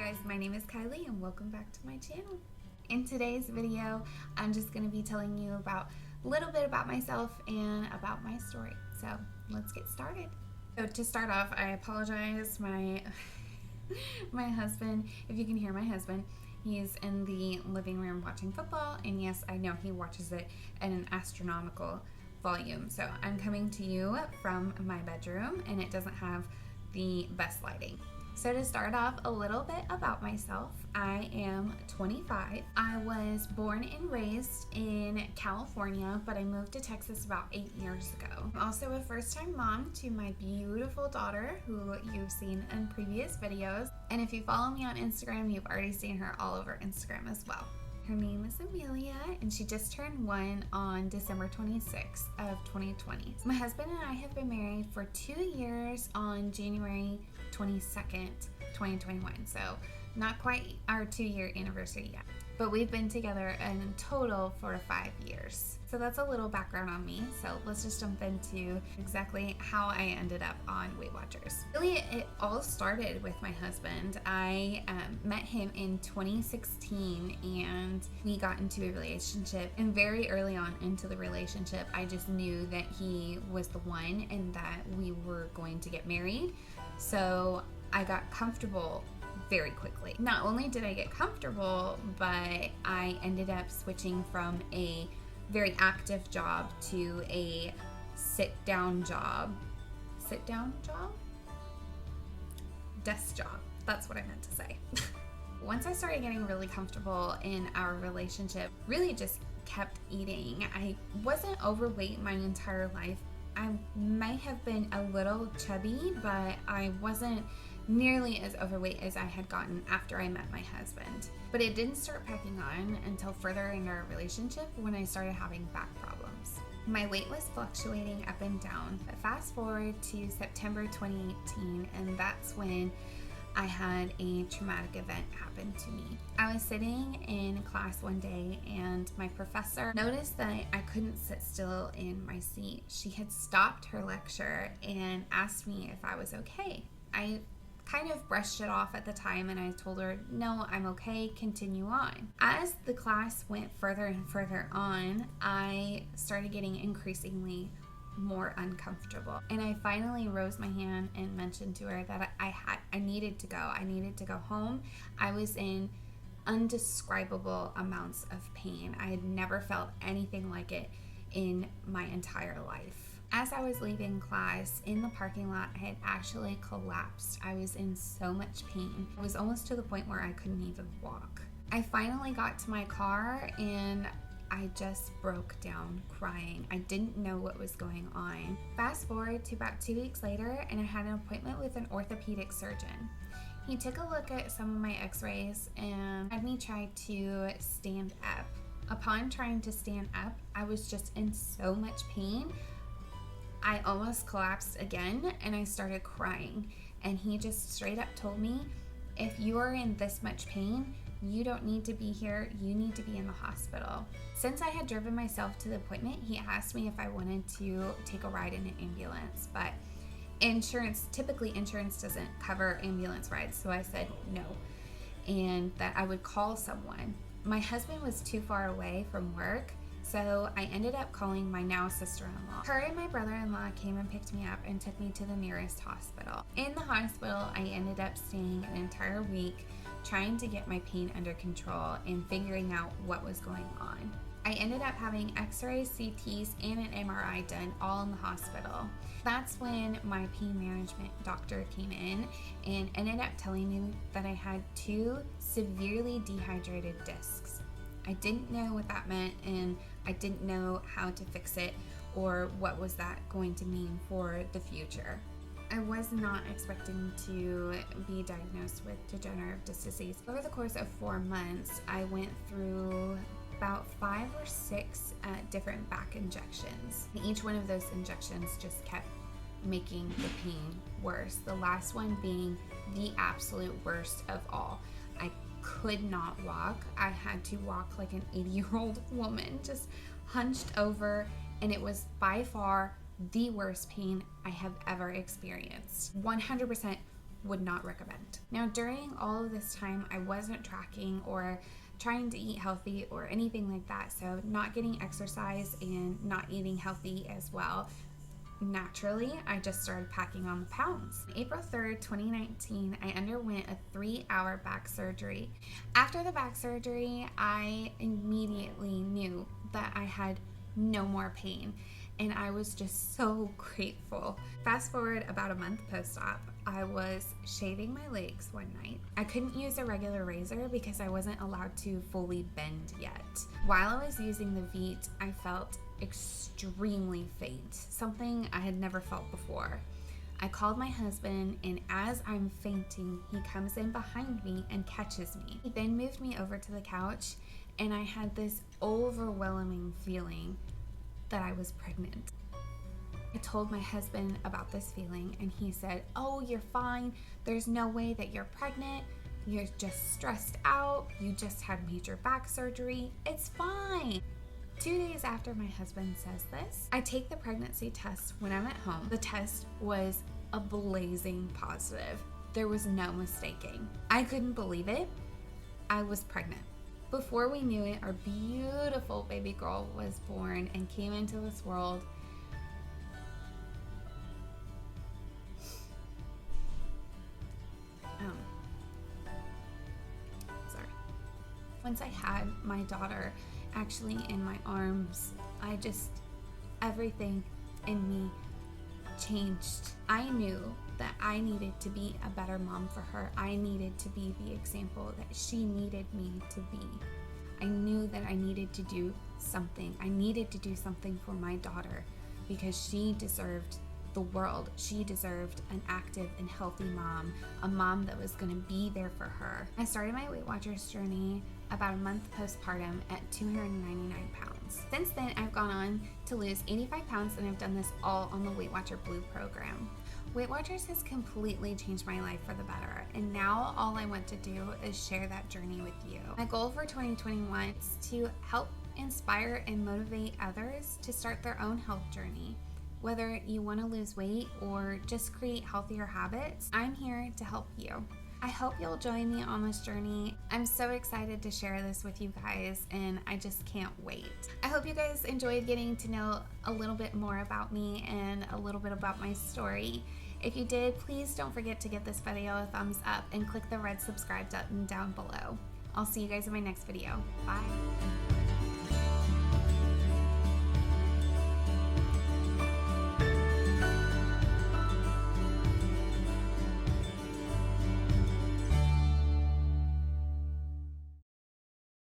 guys, my name is Kylie and welcome back to my channel. In today's video, I'm just going to be telling you about a little bit about myself and about my story. So let's get started. So to start off, I apologize. My husband, if you can hear my husband, he's in the living room watching football, and yes, I know he watches it at an astronomical volume. So I'm coming to you from my bedroom and it doesn't have the best lighting. So to start off, a little bit about myself. I am 25. I was born and raised in California, but I moved to Texas about 8 years ago. I'm also a first-time mom to my beautiful daughter, who you've seen in previous videos. And if you follow me on Instagram, you've already seen her all over Instagram as well. Her name is Amelia, and she just turned 1 on December 26th of 2020. My husband and I have been married for 2 years on January 22nd, 2021. So not quite our 2-year anniversary yet, but we've been together in total for 5 years. So that's a little background on me. So let's just jump into exactly how I ended up on Weight Watchers. Really, it all started with my husband. I met him in 2016 and we got into a relationship, and very early on into the relationship, I just knew that he was the one and that we were going to get married. So I got comfortable very quickly. Not only did I get comfortable, but I ended up switching from a very active job to a sit-down job. Sit-down job? Desk job. That's what I meant to say. Once I started getting really comfortable in our relationship, really just kept eating. I wasn't overweight my entire life. I might have been a little chubby, but I wasn't nearly as overweight as I had gotten after I met my husband. But it didn't start packing on until further in our relationship, when I started having back problems. My weight was fluctuating up and down. But fast forward to September 2018, and that's when I had a traumatic event happen to me. I was sitting in class one day and my professor noticed that I couldn't sit still in my seat. She had stopped her lecture and asked me if I was okay. I kind of brushed it off at the time and I told her, no, I'm okay, continue on. As the class went further and further on, I started getting increasingly more uncomfortable, and I finally rose my hand and mentioned to her that I needed to go. I needed to go home. I was in undescribable amounts of pain. I had never felt anything like it in my entire life. As I was leaving class in the parking lot, I had actually collapsed. I was in so much pain. It was almost to the point where I couldn't even walk. I finally got to my car and I just broke down crying. I didn't know what was going on. Fast forward to about 2 weeks later, and I had an appointment with an orthopedic surgeon. He took a look at some of my x-rays and had me try to stand up. Upon trying to stand up, I was just in so much pain. I almost collapsed again and I started crying. And he just straight up told me, if you are in this much pain, you don't need to be here, you need to be in the hospital. Since I had driven myself to the appointment, he asked me if I wanted to take a ride in an ambulance, but typically insurance doesn't cover ambulance rides, so I said no, and that I would call someone. My husband was too far away from work, so I ended up calling my now sister-in-law. Her and my brother-in-law came and picked me up and took me to the nearest hospital. In the hospital, I ended up staying an entire week trying to get my pain under control and figuring out what was going on. I ended up having x-rays, CTs, and an MRI done all in the hospital. That's when my pain management doctor came in and ended up telling me that I had 2 severely dehydrated discs. I didn't know what that meant, and I didn't know how to fix it or what was that going to mean for the future. I was not expecting to be diagnosed with degenerative disc disease. Over the course of 4 months, I went through about 5 or 6 different back injections. Each one of those injections just kept making the pain worse. The last one being the absolute worst of all. I could not walk. I had to walk like an 80-year-old woman, just hunched over, and it was by far the worst pain I have ever experienced. 100% would not recommend. Now, during all of this time, I wasn't tracking or trying to eat healthy or anything like that. So not getting exercise and not eating healthy as well. Naturally, I just started packing on the pounds. April 3rd, 2019, I underwent a 3-hour back surgery. After the back surgery, I immediately knew that I had no more pain, and I was just so grateful. Fast forward about a month post-op, I was shaving my legs one night. I couldn't use a regular razor because I wasn't allowed to fully bend yet. While I was using the Veet, I felt extremely faint, something I had never felt before. I called my husband, and as I'm fainting, he comes in behind me and catches me. He then moved me over to the couch, and I had this overwhelming feeling that I was pregnant. I told my husband about this feeling, and he said, "Oh, you're fine. There's no way that you're pregnant. You're just stressed out. You just had major back surgery. It's fine." 2 days after my husband says this, I take the pregnancy test when I'm at home. The test was a blazing positive. There was no mistaking. I couldn't believe it. I was pregnant. Before we knew it, our beautiful baby girl was born and came into this world. Once I had my daughter actually in my arms, everything in me changed. I knew that I needed to be a better mom for her. I needed to be the example that she needed me to be. I knew that I needed to do something. I needed to do something for my daughter because she deserved the world. She deserved an active and healthy mom, a mom that was going to be there for her. I started my Weight Watchers journey about a month postpartum at 299 pounds. Since then, I've gone on to lose 85 pounds, and I've done this all on the Weight Watcher Blue program. Weight Watchers has completely changed my life for the better, and now all I want to do is share that journey with you. My goal for 2021 is to help inspire and motivate others to start their own health journey. Whether you want to lose weight or just create healthier habits, I'm here to help you. I hope you'll join me on this journey. I'm so excited to share this with you guys, and I just can't wait. I hope you guys enjoyed getting to know a little bit more about me and a little bit about my story. If you did, please don't forget to give this video a thumbs up and click the red subscribe button down below. I'll see you guys in my next video. Bye.